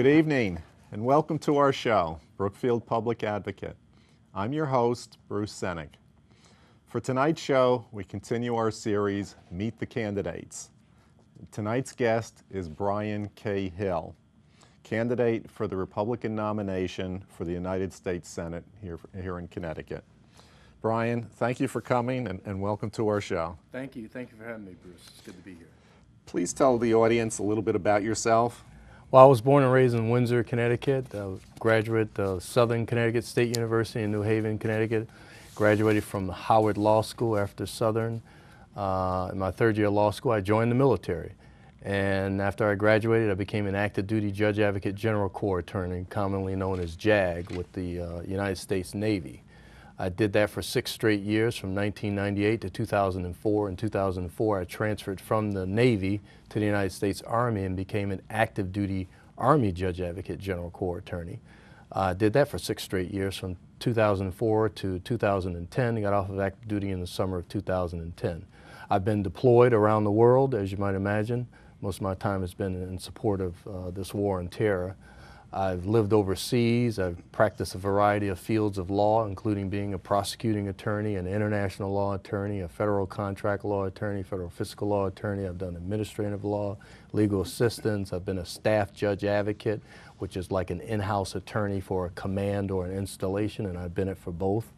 Good evening, and welcome to our show, Brookfield Public Advocate. I'm your host, Bruce Senig. For tonight's show, we continue our series, Meet the Candidates. Tonight's guest is Brian K.Hill, candidate for the Republican nomination for the United States Senate here in Connecticut. Brian, thank you for coming and welcome to our show. Thank you. Thank you for having me, Bruce. It's good to be here. Please tell the audience a little bit about yourself. Well, I was born and raised in Windsor, Connecticut. I was a graduate of Southern Connecticut State University in New Haven, Connecticut. Graduated from Howard Law School after Southern. In my third year of law school, I joined the military. And after I graduated, I became an active duty Judge Advocate General Corps attorney, commonly known as JAG, with the United States Navy. I did that for 6 straight years, from 1998 to 2004. In 2004, I transferred from the Navy to the United States Army and became an active duty Army Judge Advocate General Corps attorney. I did that for 6 straight years, from 2004 to 2010. I got off of active duty in the summer of 2010. I've been deployed around the world, as you might imagine. Most of my time has been in support of this war on terror. I've lived overseas. I've practiced a variety of fields of law, including being a prosecuting attorney, an international law attorney, a federal contract law attorney, federal fiscal law attorney. I've done administrative law, legal assistance. I've been a staff judge advocate, which is like an in-house attorney for a command or an installation, and I've been it for both.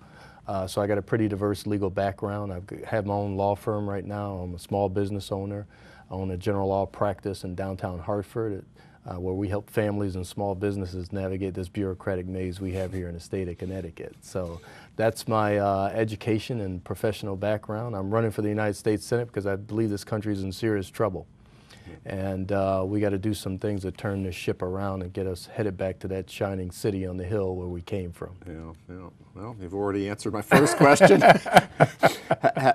So I got a pretty diverse legal background. I have my own law firm right now. I'm a small business owner. I own a general law practice in downtown Hartford, where we help families and small businesses navigate this bureaucratic maze we have here in the state of Connecticut. So that's my education and professional background. I'm running for the United States Senate because I believe this country is in serious trouble. And we got to do some things to turn this ship around and get us headed back to that shining city on the hill where we came from. Yeah. Well, you've already answered my first question.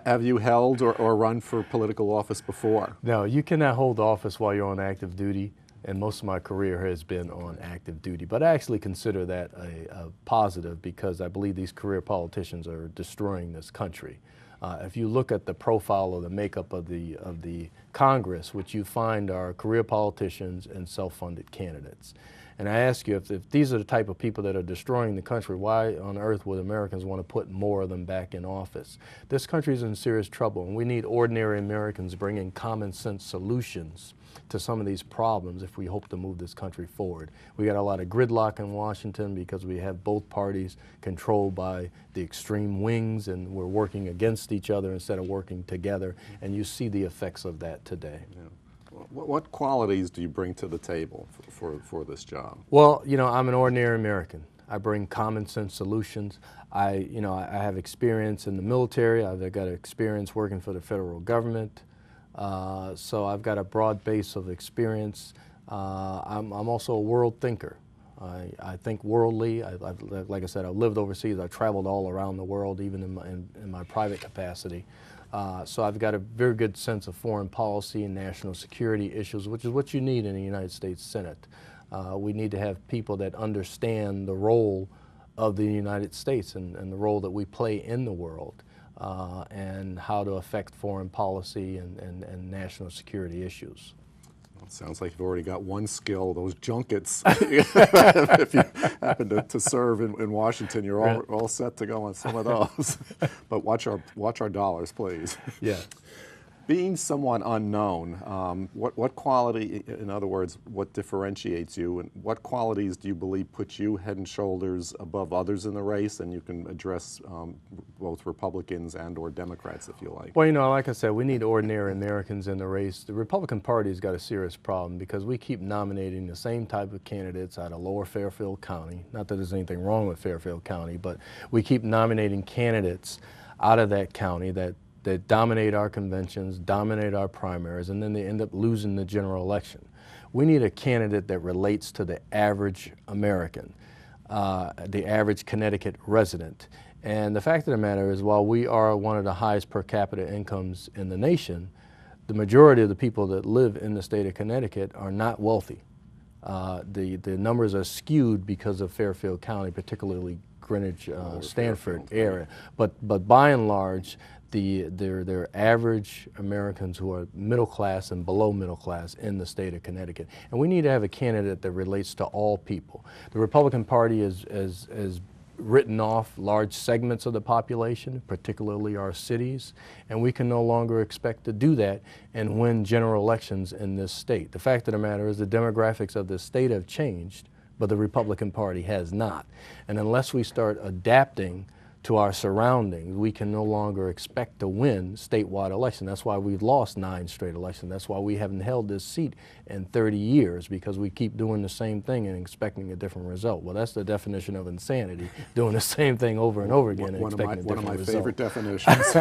Have you held or run for political office before? No, you cannot hold office while you're on active duty. And most of my career has been on active duty. But I actually consider that a positive, because I believe these career politicians are destroying this country. If you look at the profile of the makeup of the Congress, which you find are career politicians and self-funded candidates. And I ask you, if these are the type of people that are destroying the country, why on earth would Americans want to put more of them back in office? This country is in serious trouble, and we need ordinary Americans bringing common sense solutions to some of these problems if we hope to move this country forward. We got a lot of gridlock in Washington because we have both parties controlled by the extreme wings, and we're working against each other instead of working together, and you see the effects of that today. Yeah. What qualities do you bring to the table for this job? Well, you know, I'm an ordinary American. I bring common sense solutions. I have experience in the military. I've got experience working for the federal government. So I've got a broad base of experience. I'm also a world thinker. I think worldly. Like I said, I've lived overseas. I've traveled all around the world, even in my private capacity. So I've got a very good sense of foreign policy and national security issues, which is what you need in the United States Senate. We need to have people that understand the role of the United States and the role that we play in the world, and how to affect foreign policy and national security issues. Well, it sounds like you've already got one skill, those junkets. If you happen to serve in Washington, you're all set to go on some of those. But watch our dollars, please. Yeah. Being somewhat unknown, what quality, in other words, what differentiates you, and what qualities do you believe put you head and shoulders above others in the race, and you can address both Republicans and or Democrats if you like? Well, you know, like I said, we need ordinary Americans in the race. The Republican Party's got a serious problem because we keep nominating the same type of candidates out of Lower Fairfield County. Not that there's anything wrong with Fairfield County, but we keep nominating candidates out of that county that dominate our conventions, dominate our primaries, and then they end up losing the general election. We need a candidate that relates to the average American, the average Connecticut resident. And the fact of the matter is, while we are one of the highest per capita incomes in the nation, the majority of the people that live in the state of Connecticut are not wealthy. The numbers are skewed because of Fairfield County, particularly Greenwich, Stanford area. But by and large, they're average Americans who are middle class and below middle class in the state of Connecticut. And we need to have a candidate that relates to all people. The Republican Party has written off large segments of the population, particularly our cities, and we can no longer expect to do that and win general elections in this state. The fact of the matter is the demographics of this state have changed, but the Republican Party has not. And unless we start adapting to our surroundings, we can no longer expect to win statewide elections. That's why we've lost 9 straight elections. That's why we haven't held this seat in 30 years, because we keep doing the same thing and expecting a different result. Well, that's the definition of insanity, doing the same thing over and over again and expecting a different result. One of my favorite definitions.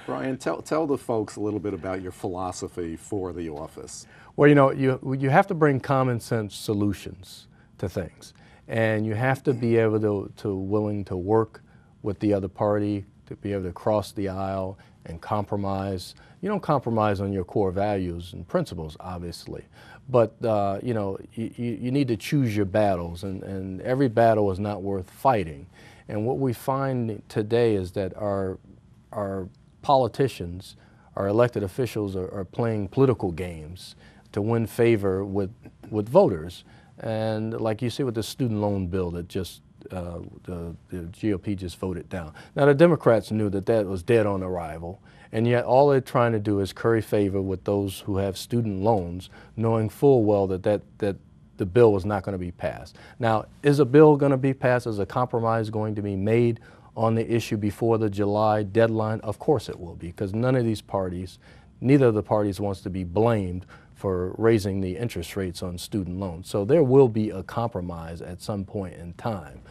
Brian, tell the folks a little bit about your philosophy for the office. Well, you know, you have to bring common sense solutions to things. And you have to be able to willing to work with the other party, to be able to cross the aisle and compromise. You don't compromise on your core values and principles, obviously, but you know, you need to choose your battles, and every battle is not worth fighting. And what we find today is that our politicians, our elected officials are playing political games to win favor with voters. And like you see with the student loan bill that just the GOP just voted down. Now the Democrats knew that was dead on arrival, and yet all they're trying to do is curry favor with those who have student loans, knowing full well that the bill was not going to be passed. Now, is a bill going to be passed? Is a compromise going to be made on the issue before the July deadline? Of course it will be, because neither of the parties wants to be blamed for raising the interest rates on student loans. So there will be a compromise at some point in time.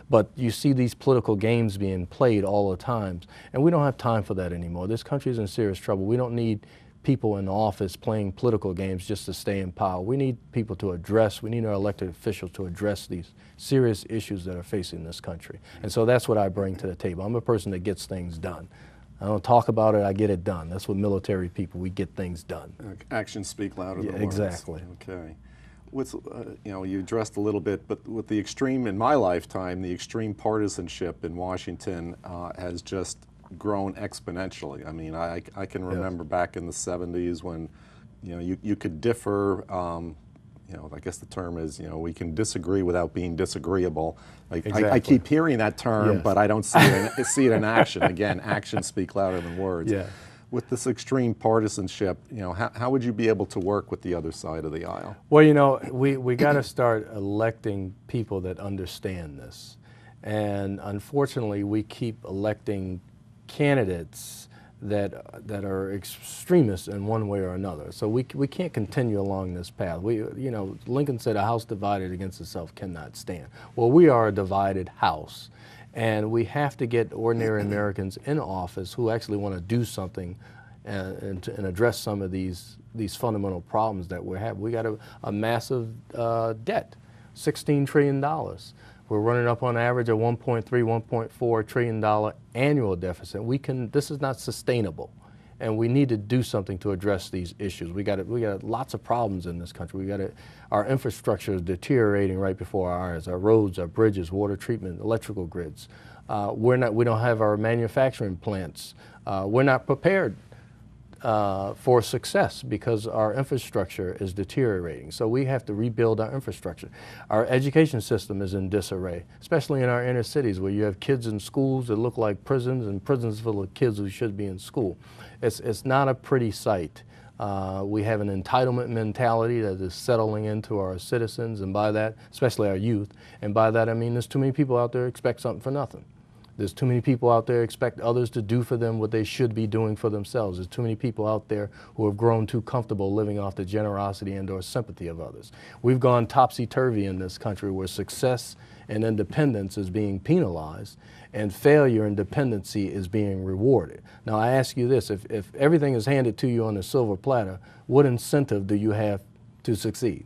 But you see these political games being played all the time, and we don't have time for that anymore. This country is in serious trouble. We don't need people in office playing political games just to stay in power. We need people to address, we need our elected officials to address these serious issues that are facing this country. And so that's what I bring to the table. I'm a person that gets things done. I don't talk about it, I get it done. That's what military people, we get things done. Actions speak louder than words. Exactly. Okay. You know, you addressed a little bit, but with the extreme, in my lifetime, the extreme partisanship in Washington has just grown exponentially. I mean, I can remember back in the 70s when, you know, you could differ, you know, I guess the term is, you know, we can disagree without being disagreeable. Like, exactly. I keep hearing that term, Yes. but I don't see it in action. Again, actions speak louder than words. Yeah. With this extreme partisanship, you know, how would you be able to work with the other side of the aisle? Well, you know, we got to start electing people that understand this. And unfortunately, we keep electing candidates that are extremists in one way or another. So we can't continue along this path. You know, Lincoln said a house divided against itself cannot stand. Well, we are a divided house, and we have to get ordinary Americans in office who actually want to do something and address some of these fundamental problems that we have. We got a massive debt, $16 trillion. We're running up on average a $1.3, $1.4 trillion annual deficit. This is not sustainable, and we need to do something to address these issues. We got lots of problems in this country. Our infrastructure is deteriorating right before our eyes. Our roads, our bridges, water treatment, electrical grids. We don't have our manufacturing plants. We're not prepared for success because our infrastructure is deteriorating. So we have to rebuild our infrastructure. Our education system is in disarray, especially in our inner cities where you have kids in schools that look like prisons and prisons full of kids who should be in school. It's not a pretty sight. We have an entitlement mentality that is settling into our citizens, and by that, especially our youth, and by that I mean there's too many people out there who expect something for nothing. There's too many people out there expect others to do for them what they should be doing for themselves. There's too many people out there who have grown too comfortable living off the generosity and or sympathy of others. We've gone topsy-turvy in this country where success and independence is being penalized and failure and dependency is being rewarded. Now I ask you this, if everything is handed to you on a silver platter, what incentive do you have to succeed?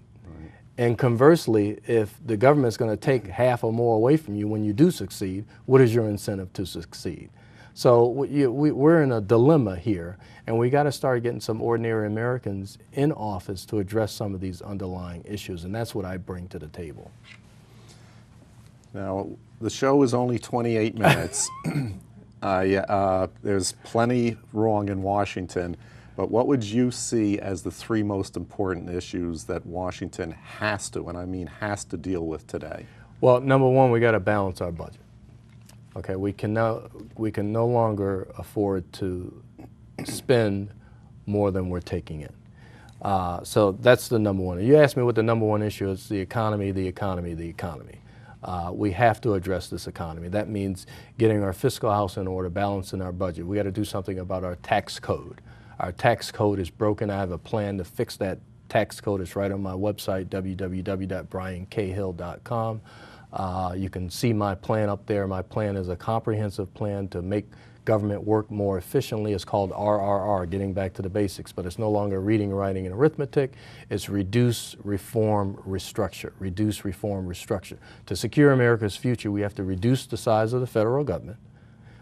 And conversely, if the government's going to take half or more away from you when you do succeed, what is your incentive to succeed? So we're in a dilemma here, and we got to start getting some ordinary Americans in office to address some of these underlying issues, and that's what I bring to the table. Now, the show is only 28 minutes. There's plenty wrong in Washington, but what would you see as the three most important issues that Washington has to, and I mean has to, deal with today? Well, number one, we got to balance our budget. Okay, we can no longer afford to spend more than we're taking in. So that's the number one. You asked me what the number one issue is: the economy, the economy, the economy. We have to address this economy. That means getting our fiscal house in order, balancing our budget. We got to do something about our tax code. Our tax code is broken. I have a plan to fix that tax code. It's right on my website, www.briankhill.com. You can see my plan up there. My plan is a comprehensive plan to make government work more efficiently. It's called RRR, getting back to the basics, but it's no longer reading, writing, and arithmetic. It's reduce, reform, restructure. Reduce, reform, restructure. To secure America's future, we have to reduce the size of the federal government.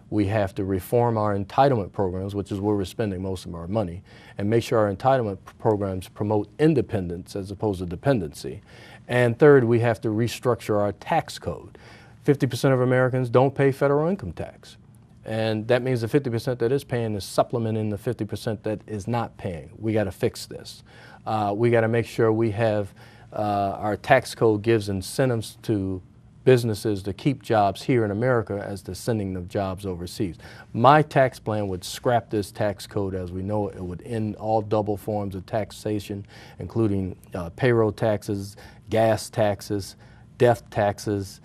We have to reform our entitlement programs, which is where we're spending most of our money, and make sure our entitlement programs promote independence as opposed to dependency. And third, we have to restructure our tax code. 50% of Americans don't pay federal income tax. And that means the 50% that is paying is supplementing the 50% that is not paying. We got to fix this. We got to make sure we have our tax code gives incentives to businesses to keep jobs here in America as to sending the jobs overseas. My tax plan would scrap this tax code as we know it. It would end all double forms of taxation, including payroll taxes, gas taxes, death taxes,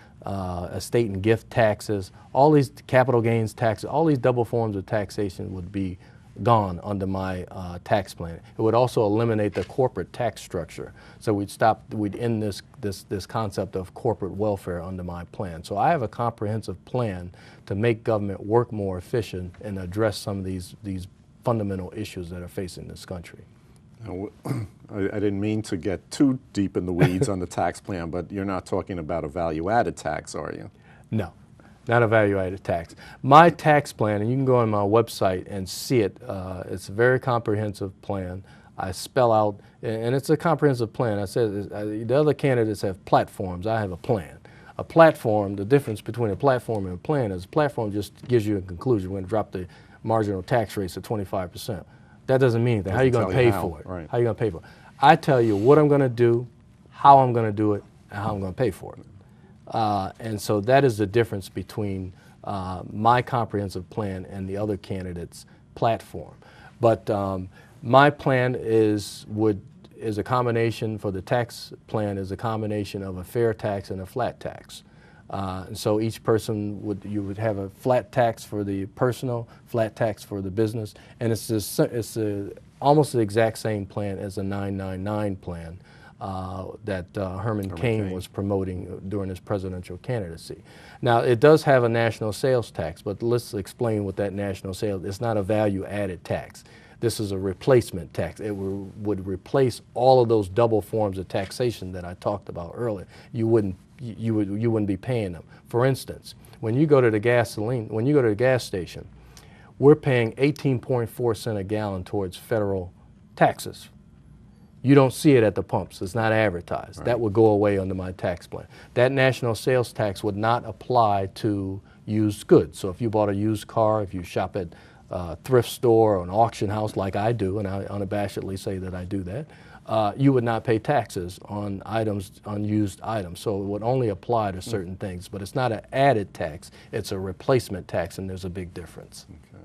estate and gift taxes, all these capital gains taxes, all these double forms of taxation would be gone under my tax plan. It would also eliminate the corporate tax structure. So we'd end this concept of corporate welfare under my plan. So I have a comprehensive plan to make government work more efficient and address some of these fundamental issues that are facing this country. Now, I didn't mean to get too deep in the weeds on the tax plan, but you're not talking about a value-added tax, are you? No, not a value-added tax. My tax plan, and you can go on my website and see it, it's a very comprehensive plan. I spell out, and it's a comprehensive plan. I said the other candidates have platforms. I have a plan. A platform, the difference between a platform and a plan is a platform just gives you a conclusion. We're going to drop the marginal tax rates to 25%. That doesn't mean anything. How are you going to pay for it? Right. How are you going to pay for it? I tell you what I'm going to do, how I'm going to do it, and how I'm going to pay for it. And so that is the difference between my comprehensive plan and the other candidates' platform. But my plan is a combination, for the tax plan, is a combination of a fair tax and a flat tax. And so each person you would have a flat tax for the personal, flat tax for the business, and it's almost the exact same plan as a 999 plan that Herman Cain was promoting during his presidential candidacy. Now, it does have a national sales tax, but let's explain what that national sales. It's not a value-added tax. This is a replacement tax. It would replace all of those double forms of taxation that I talked about earlier. You wouldn't be paying them. For instance, when you go to the gas station, we're paying 18.4 cents a gallon towards federal taxes. You don't see it at the pumps. It's not advertised. Right. That would go away under my tax plan. That national sales tax would not apply to used goods. So if you bought a used car, if you shop at a thrift store or an auction house like I do, and I unabashedly say that I do that, you would not pay taxes on used items. So it would only apply to certain things, but it's not an added tax, it's a replacement tax, and there's a big difference. Okay.